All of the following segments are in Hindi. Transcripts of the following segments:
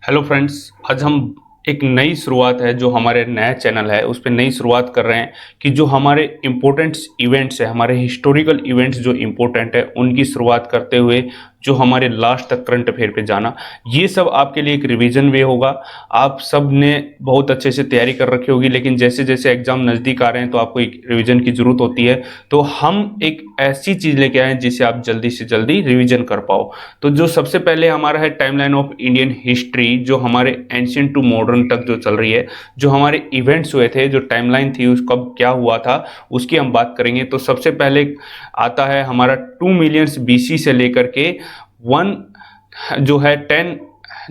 हेलो फ्रेंड्स, आज हम एक नई शुरुआत है जो हमारे नया चैनल है उस पर नई शुरुआत कर रहे हैं कि जो हमारे इम्पोर्टेंट इवेंट्स है, हमारे हिस्टोरिकल इवेंट्स जो इम्पोर्टेंट है उनकी शुरुआत करते हुए जो हमारे लास्ट तक करंट अफेयर पे जाना। ये सब आपके लिए एक रिवीजन वे होगा। आप सब ने बहुत अच्छे से तैयारी कर रखी होगी, लेकिन जैसे जैसे एग्जाम नज़दीक आ रहे हैं तो आपको एक रिवीजन की ज़रूरत होती है। तो हम एक ऐसी चीज़ लेके आए हैं जिसे आप जल्दी से जल्दी रिवीजन कर पाओ। तो जो सबसे पहले हमारा है टाइमलाइन ऑफ इंडियन हिस्ट्री, जो हमारे एंशियंट टू मॉडर्न तक जो चल रही है, जो हमारे इवेंट्स हुए थे, जो टाइमलाइन थी उस कब क्या हुआ था उसकी हम बात करेंगे। तो सबसे पहले आता है हमारा 2 मिलियंस बीसी से लेकर के वन जो है 10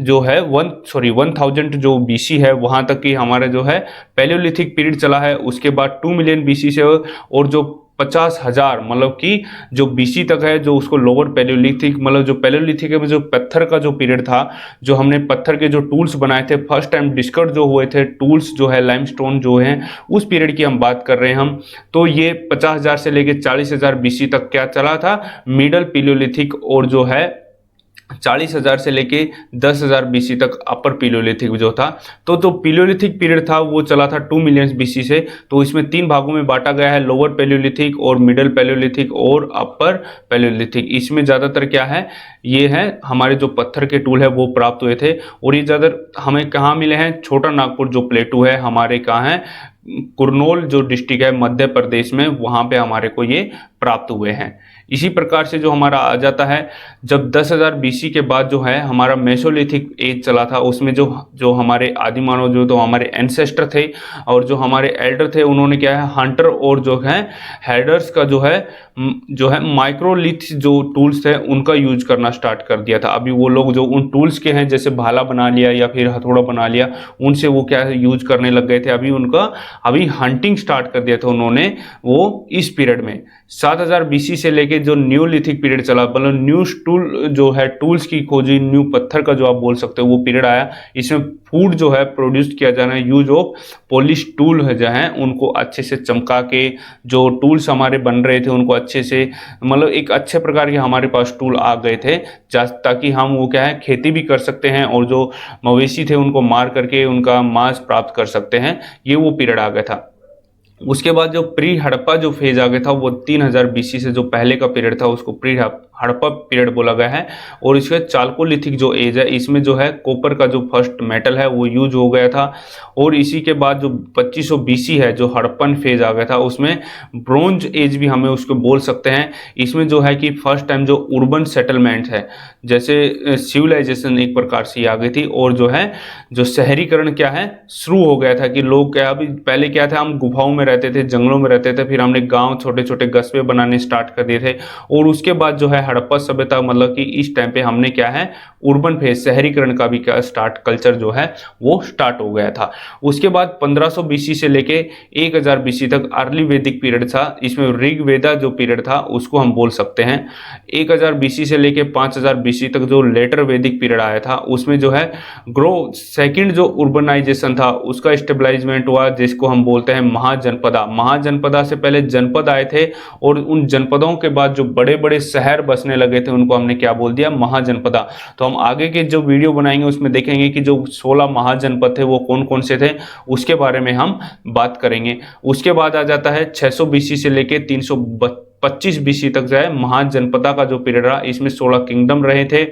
जो है 1000 जो बीसी है वहाँ तक की हमारा जो है पैलियोलिथिक पीरियड चला है। उसके बाद 2 मिलियन बीसी से और जो 50,000 मतलब कि जो बीसी तक है, जो उसको लोअर पैलियोलिथिक, मतलब जो पैलियोलिथिक है जो पत्थर का जो पीरियड था, जो हमने पत्थर के जो टूल्स बनाए थे, फर्स्ट टाइम डिस्कवर जो हुए थे टूल्स जो है लाइमस्टोन जो है, उस पीरियड की हम बात कर रहे हैं हम। तो ये 50,000 से लेके 40,000 बीसी तक क्या चला था, मिडल पैलियोलिथिक, और जो है 40,000 से लेके 10,000 बीसी तक अपर पैलियोलिथिक जो था। तो जो पैलियोलिथिक पीरियड था वो चला था 2 मिलियन बीसी से। तो इसमें 3 भागों में बांटा गया है, लोअर पैलियोलिथिक और मिडल पैलियोलिथिक और अपर पैलियोलिथिक। इसमें ज़्यादातर क्या है, ये है हमारे जो पत्थर के टूल है वो प्राप्त हुए थे। और ये ज़्यादातर हमें कहाँ मिले हैं, छोटा नागपुर जो प्लेटू है हमारे कहाँ है, कुरनूल जो डिस्ट्रिक्ट है मध्य प्रदेश में, वहाँ पे हमारे को ये प्राप्त हुए हैं। इसी प्रकार से जो हमारा आ जाता है, जब 10,000 बीसी के बाद जो है हमारा मेसोलिथिक एज चला था, उसमें जो जो हमारे आदि मानव जो तो हमारे एंसेस्टर थे और जो हमारे एल्डर थे, उन्होंने क्या है हंटर और जो है हेडर्स का जो है माइक्रोलिथ जो टूल्स थे उनका यूज करना स्टार्ट कर दिया था। अभी वो लोग जो उन टूल्स के हैं, जैसे भाला बना लिया या फिर हथौड़ा बना लिया, उनसे वो क्या है यूज करने लग गए थे। अभी हंटिंग स्टार्ट कर दिया था उन्होंने वो इस पीरियड में। 7,000 बीसी से लेके जो न्यूलिथिक पीरियड चला, मतलब न्यू टूल जो है टूल्स की खोजी, न्यू पत्थर का जो आप बोल सकते हो वो पीरियड आया। इसमें फूड जो है प्रोड्यूस किया जाना, यूज ऑफ पॉलिश टूल है जो है उनको अच्छे से चमका के जो टूल्स हमारे बन रहे थे उनको अच्छे से, मतलब एक अच्छे प्रकार के हमारे पास टूल आ गए थे, ताकि हम वो क्या है खेती भी कर सकते हैं और जो मवेशी थे उनको मार करके उनका मांस प्राप्त कर सकते हैं। ये वो पीरियड आ गया था। उसके बाद जो प्री हड़प्पा जो फेज आ गया था, वो 3000 बीसी से जो पहले का पीरियड था उसको प्री हड़प्पा पीरियड बोला गया है। और इसके चालकोलिथिक जो एज है, इसमें जो है कॉपर का जो फर्स्ट मेटल है वो यूज हो गया था। और इसी के बाद जो 2500 बीसी है जो हड़प्पन फेज आ गया था, उसमें ब्रोंज एज भी हमें उसको बोल सकते हैं। इसमें जो है कि फर्स्ट टाइम जो अर्बन सेटलमेंट है, जैसे सिविलाइजेशन एक प्रकार से आ गई थी, और जो है जो शहरीकरण क्या है शुरू हो गया था कि लोग क्या, अभी पहले क्या था, हम गुफाओं में रहते थे, जंगलों में रहते थे, फिर हमने गांव छोटे छोटे कस्बे बनाने स्टार्ट कर दिए थे। और उसके बाद जो है हड़प्पा सभ्यता, मतलब कि इस टाइम पे हमने क्या है अर्बन फेज, शहरीकरण का भी क्या स्टार्ट कल्चर जो है वो स्टार्ट हो गया था। उसके बाद 1500 बीसी से लेके 1000 बीसी तक अर्ली वैदिक पीरियड था। इसमें ऋग्वेदा जो पीरियड था उसको हम बोल सकते हैं। 1000 बीसी से लेके 5000 बीसी तक जो लेटर वैदिक पीरियड आया था, उसमें जो है सेकंड जो उर्बनाइजेशन था उसका स्टेबलाइजमेंट हुआ, जिसको हम बोलते हैं महाजनपदा। महाजनपदा से पहले जनपद आए थे, और उन जनपदों के बाद जो बड़े बड़े शहर बसने लगे थे उनको हमने क्या बोल दिया, महाजनपदा। तो हम आगे के जो वीडियो बनाएंगे उसमें देखेंगे कि जो 16 महाजनपद थे वो कौन कौन से थे, उसके बारे में हम बात करेंगे। उसके बाद आ जाता है 600 बीसी से लेके 325 बीसी तक जो है महाजनपदा का जो पीरियड रहा। इसमें 16 किंगडम रहे थे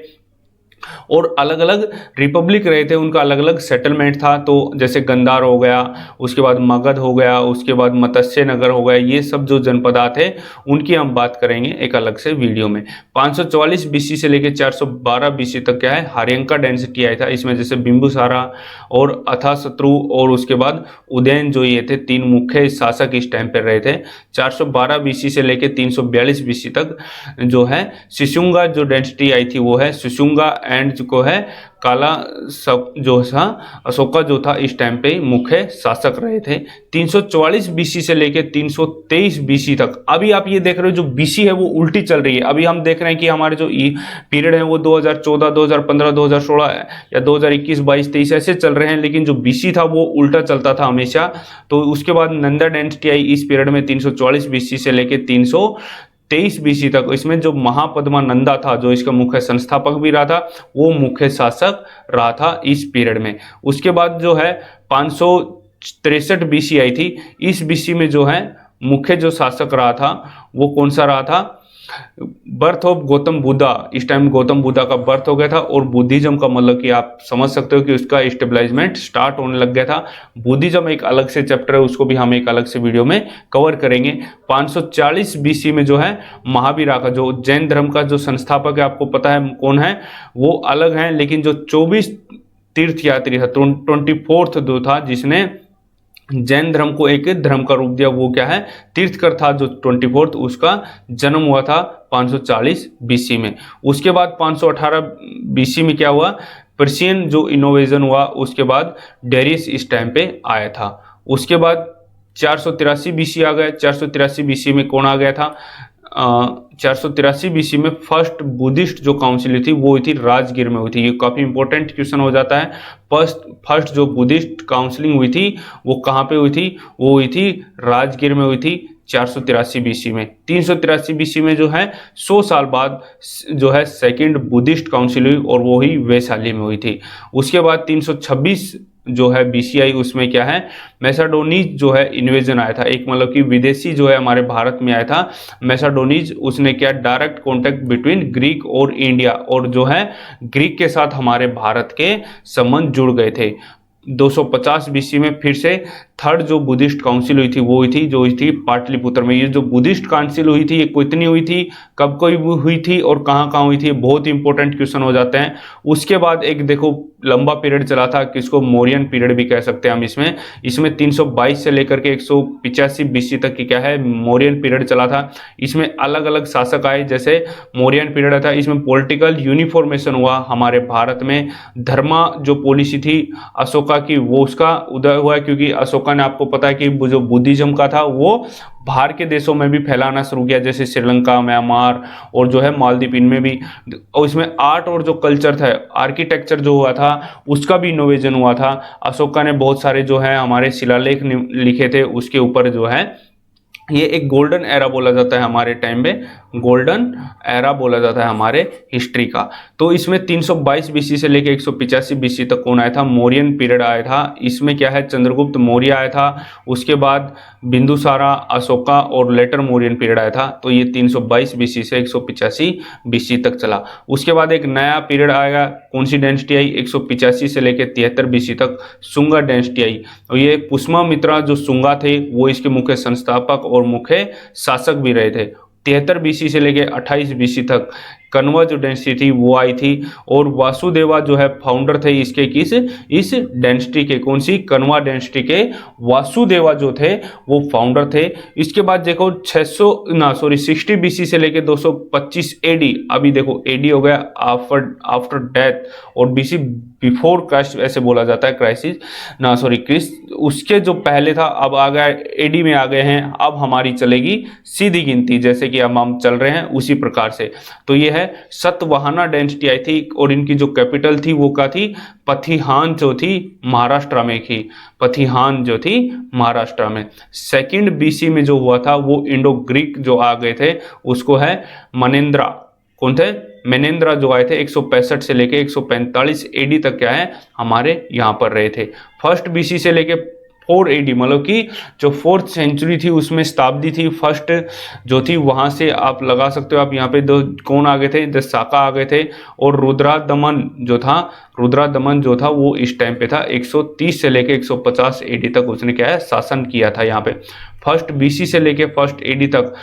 और अलग अलग रिपब्लिक रहे थे, उनका अलग अलग सेटलमेंट था। तो जैसे गंधार हो गया, उसके बाद मगध हो गया, उसके बाद मत्स्य नगर हो गया, ये सब जो जनपदा थे उनकी हम बात करेंगे एक अलग से वीडियो में। 544 बीसी से लेकर 412 बीसी तक क्या है हर्यंका डेंसिटी आया था। इसमें जैसे बिंबुसारा और अथाशत्रु और उसके बाद उदयन जो ये थे, 3 मुख्य शासक इस टाइम पर रहे थे। 412 बीसी से लेकर 342 बीसी तक जो है शिशुंगा जो डेंसिटी आई थी वो है शिशुंगा, एंड जो है काला जो था अशोका जो था इस टाइम पे मुख्य शासक रहे थे। 344 बीसी से लेके 323 बीसी तक। अभी आप ये देख रहे हो जो बीसी है वो उल्टी चल रही है। अभी हम देख रहे हैं कि हमारे जो पीरियड है वो 2014, 2015, 2016 या 2021, 22, 23 ऐसे चल रहे हैं, लेकिन जो बीसी था वो उल्टा चलता था हमेशा। तो उसके बाद नंदा डेंसिटी आई इस पीरियड में 344 बीसी से लेके 300 23 बीसी तक इसमें जो महापद्मानंदा था, जो इसका मुख्य संस्थापक भी रहा था, वो मुख्य शासक रहा था इस पीरियड में। उसके बाद जो है 563 बीसी आई थी। इस बीसी में जो है मुख्य जो शासक रहा था वो कौन सा रहा था? Birth of Gautam Buddha. इस टाइम गौतम बुद्धा का बर्थ हो गया था और बुद्धिज्म का मतलब कि आप समझ सकते हो कि उसका स्टेबलाइजमेंट स्टार्ट होने लग गया था। बुद्धिज्म एक अलग से चैप्टर है, उसको भी हम एक अलग से वीडियो में कवर करेंगे। 540 बीसी में जो है महावीरा का, जो जैन धर्म का जो संस्थापक है, आपको पता है कौन है, वो अलग है, लेकिन जो 24 तीर्थयात्री था, 24th जो था जिसने जैन धर्म को एक धर्म का रूप दिया, वो क्या है? तीर्थकर था, जो 24th, उसका जन्म हुआ था 540 बीसी में। उसके बाद 518 बीसी में क्या हुआ? पर्शियन जो इनोवेशन हुआ, उसके बाद डेरियस इस टाइम पे आया था। उसके बाद 483 बीसी आ गए। 483 बीसी में कौन आ गया था? 483 बीसी में फर्स्ट बुद्धिस्ट जो काउंसिल हुई थी वो हुई थी राजगीर में हुई थी। ये काफ़ी इंपॉर्टेंट क्वेश्चन हो जाता है। फर्स्ट जो बुद्धिस्ट काउंसलिंग हुई थी वो कहाँ पे हुई थी? वो हुई थी राजगीर में हुई थी 483 बीसी में। 383 बीसी में जो है 100 साल बाद जो है सेकंड बुद्धिस्ट काउंसिल हुई और वो ही वैशाली में हुई थी। उसके बाद 326 जो है बीसीआई, उसमें क्या है? मैसाडोनीज जो है इन्वेजन आया था, एक मतलब कि विदेशी जो है हमारे भारत में आया था मैसाडोनीज। उसने क्या? डायरेक्ट कॉन्टेक्ट बिटवीन ग्रीक और इंडिया, और जो है ग्रीक के साथ हमारे भारत के संबंध जुड़ गए थे। 250 बीसी में फिर से थर्ड जो बुद्धिस्ट काउंसिल हुई थी वो हुई थी, जो हुई थी पाटलिपुत्र में। ये जो बुद्धिस्ट काउंसिल हुई थी ये कितनी हुई थी, कब कोई हुई थी और कहाँ कहाँ हुई थी? बहुत इंपॉर्टेंट क्वेश्चन हो जाते हैं। उसके बाद एक देखो लंबा पीरियड चला था, किसको मौर्यन पीरियड भी कह सकते हैं हम। इसमें 322 से लेकर के 185 बीसी तक की क्या है? मौर्यन पीरियड चला था। इसमें अलग अलग शासक आए, जैसे मौर्यन पीरियड था, इसमें पॉलिटिकल यूनिफॉर्मेशन हुआ हमारे भारत में। धर्मा जो पॉलिसी थी अशोका की, वो उसका उदय हुआ, क्योंकि अशोका ने, आपको पता है कि जो बुद्धिज्म का था वो बाहर के देशों में भी फैलाना शुरू किया, जैसे श्रीलंका, म्यांमार और जो है मालदीव, इनमें भी। और इसमें आर्ट और जो कल्चर था, आर्किटेक्चर जो हुआ था, उसका भी इनोवेशन हुआ था। अशोका ने बहुत सारे जो है हमारे शिलालेख लिखे थे, उसके ऊपर जो है ये एक गोल्डन एरा बोला जाता है हमारे टाइम में, गोल्डन एरा बोला जाता है हमारे हिस्ट्री का। तो इसमें 322 बीसी से लेकर 185 बीसी तक कौन आया था? मौर्यन पीरियड आया था। इसमें क्या है? चंद्रगुप्त मौर्य आया था। उसके बाद बिंदुसारा, अशोका और लेटर मौर्यन पीरियड आया था। तो ये 322 बीसी से 185 बीसी तक चला। उसके बाद एक नया पीरियड आएगा, कौन सी डायनेस्टी आई? 185 से लेकर 73 बीसी तक सुंगा डायनेस्टी आई। और ये पुष्यमित्रा जो सुंगा थे वो इसके मुख्य संस्थापक और मुख्य शासक भी रहे थे। 73 बीसी से लेके 28 बीसी तक कण्वा जो डायनेस्टी थी वो आई थी, और वासुदेवा जो है फाउंडर थे इसके, इस डायनेस्टी के, कौन सी? कण्वा डायनेस्टी के वासुदेवा जो थे वो फाउंडर थे। इसके बाद देखो 60 बीसी से लेके 225 एडी। अभी देखो एडी हो गया आफ्टर डेथ, और बीसी बिफोर क्राइस्ट ऐसे बोला जाता है, क्रिस्ट उसके जो पहले था, अब आ गया एडी में आ गए हैं। अब हमारी चलेगी सीधी गिनती, जैसे कि अब हम चल रहे हैं उसी प्रकार से। तो ये है सतवाहना डायनेस्टी आई थी, और इनकी जो कैपिटल थी वो क्या थी? पथिहान जो थी महाराष्ट्र में थी, पथिहान जो थी महाराष्ट्र में। सेकंड बीसी में जो हुआ था वो इंडो ग्रीक जो आ गए थे, उसको है मनेंद्रा। कौन थे? मेनेंद्रा जो आए थे 165 से लेके 145 एडी तक क्या है? हमारे यहाँ पर रहे थे। फर्स्ट बीसी से लेके 4 एडी, मतलब कि जो 4th सेंचुरी थी उसमें शताब्दी थी फर्स्ट जो थी, वहाँ से आप लगा सकते हो। आप यहाँ पे दो कौन आ गए थे? द साका आ गए थे, और रुद्रादमन जो था वो इस टाइम पे था। 130 से लेके 150 एडी तक उसने क्या है? शासन किया था यहाँ पे। फर्स्ट बीसी से लेके फर्स्ट एडी तक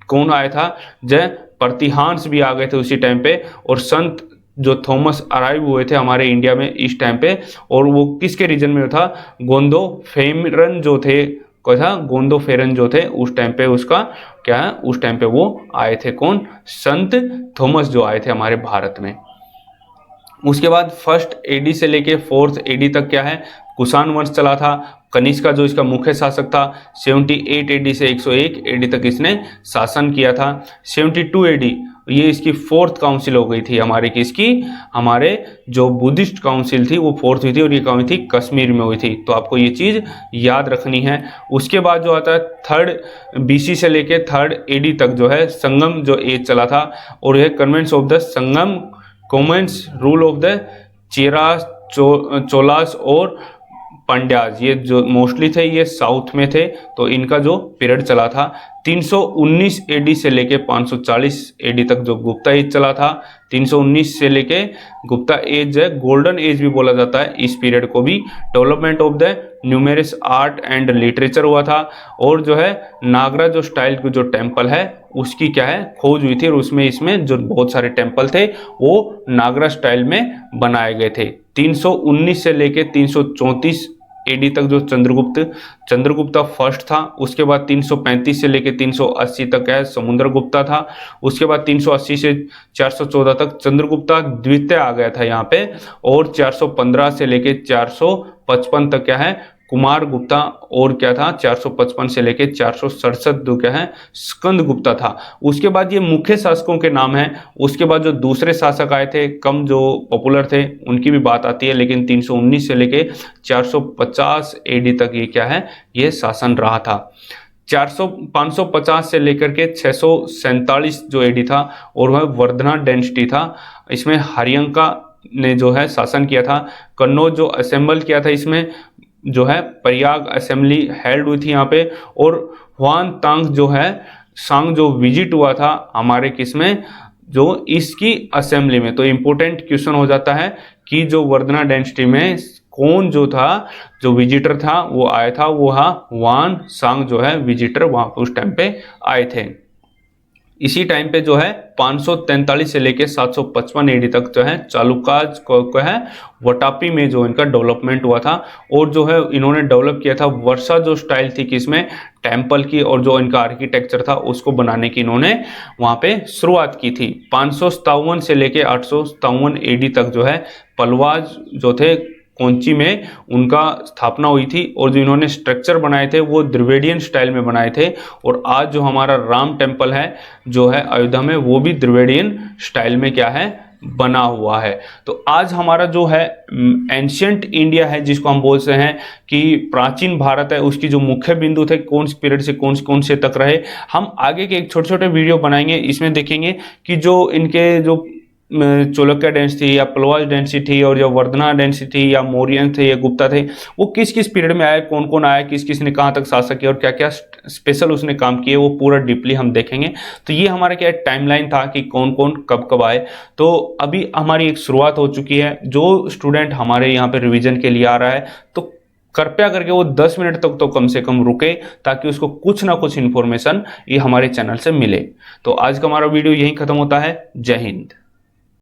कौन आया था? जय प्रतिहांस भी आ गए थे उसी टाइम पे, और संत जो थॉमस अराइव हुए थे हमारे इंडिया में इस टाइम पे, और वो किसके रीजन में था? गोंदो फेरन जो थे, कोई था? गोंदो फेरन जो थे उस टाइम पे, उसका क्या है? उस टाइम पे वो आए थे, कौन? संत थॉमस जो आए थे हमारे भारत में। उसके बाद फर्स्ट एडी से लेके 4th एडी तक क्या है? कुषाण वंश चला था। कनिष्का जो इसका मुख्य शासक था, 78 एडी से 101 एडी तक इसने शासन किया था। 72 एडी ये इसकी 4th काउंसिल हो गई थी हमारे किसकी, हमारे जो बुद्धिस्ट काउंसिल थी वो 4th हुई थी और ये कहाँ हुई थी, कश्मीर में हुई थी। तो आपको ये चीज़ याद रखनी है। उसके बाद जो आता है 3rd BC से लेके 3rd AD तक जो है संगम जो एज चला था, और यह convents of the Sangam Commons rule of the Cheras Cholas और पांड्याज, ये जो मोस्टली थे ये साउथ में थे, तो इनका जो पीरियड चला था 319 AD से लेके 540 AD तक जो गुप्ता एज चला था। 319 से लेके गुप्ता एज है, गोल्डन एज भी बोला जाता है इस पीरियड को भी। Development of the numerous art and literature हुआ था, और जो है नागरा जो स्टाइल की जो टेम्पल है उसकी क्या है, खोज हुई थी, और उसमें इसमें जो बहुत सारे टेम्पल थे वो नागरा स्टाइल में बनाए गए थे। 319 से लेके 334 AD तक जो चंद्रगुप्ता फर्स्ट था। उसके बाद 335 से लेके 380 तक है समुद्रगुप्ता था। उसके बाद 380 से 414 तक चंद्रगुप्ता द्वितीय आ गया था यहाँ पे, और 415 से लेके 455 तक क्या है कुमार गुप्ता, और क्या था 455 से लेके 467 जो क्या है स्कंद गुप्ता था। उसके बाद ये मुख्य शासकों के नाम हैं। उसके बाद जो दूसरे शासक आए थे कम जो पॉपुलर थे उनकी भी बात आती है, लेकिन 319 से लेके 450 AD तक ये क्या है, ये शासन रहा था। 550 से लेकर के 647 जो AD था, और वह वर्धना डेंसिटी था। इसमें हरियंका ने जो है शासन किया था। कन्नौज जो असेंबल किया था, इसमें जो है प्रयाग असेंबली हेल्ड हुई थी यहाँ पे, और हुआन तांग जो है सांग जो विजिट हुआ था हमारे किसमें, जो इसकी असेंबली में। तो इम्पोर्टेंट क्वेश्चन हो जाता है कि जो वर्धना डेंसिटी में कौन जो था, जो विजिटर था वो आया था, वो हुआन सांग जो है विजिटर वहां पर उस टाइम पे आए थे। इसी टाइम पे जो है 543 से लेके 755 AD तक जो है चालुक्यज को है वटापी में जो इनका डेवलपमेंट हुआ था, और जो है इन्होंने डेवलप किया था वर्षा जो स्टाइल थी किसमें, टेम्पल की, और जो इनका आर्किटेक्चर था उसको बनाने की इन्होंने वहां पे शुरुआत की थी। 557 से लेके 857 AD तक जो है पलवाज जो थे कोंची में उनका स्थापना हुई थी, और जो इन्होंने स्ट्रक्चर बनाए थे वो द्रविडियन स्टाइल में बनाए थे। और आज जो हमारा राम टेम्पल है जो है अयोध्या में, वो भी द्रविडियन स्टाइल में क्या है बना हुआ है। तो आज हमारा जो है एंशियंट इंडिया है, जिसको हम बोलते हैं कि प्राचीन भारत है, उसकी जो मुख्य बिंदु थे कौन से पीरियड से कौन से तक रहे, हम आगे के एक छोटे छोटे वीडियो बनाएंगे। इसमें देखेंगे कि जो इनके जो चोलक्या डेंसिटी या पलवाज डेंसिटी थी, और जो वर्धना डेंसिटी थी, या मौर्यन थे या गुप्ता थे, वो किस किस पीरियड में आए, कौन कौन आया, किस किस ने कहाँ तक शासक किया, और क्या क्या स्पेशल उसने काम किए, वो पूरा डीपली हम देखेंगे। तो ये हमारा क्या टाइमलाइन था कि कौन कौन कब कब आए। तो अभी हमारी एक शुरुआत हो चुकी है। जो स्टूडेंट हमारे यहाँ पे रिविजन के लिए आ रहा है तो कृपया करके वो 10 मिनट तक तो कम से कम रुके, ताकि उसको कुछ ना कुछ इन्फॉर्मेशन ये हमारे चैनल से मिले। तो आज का हमारा वीडियो यहीं खत्म होता है। जय हिंद।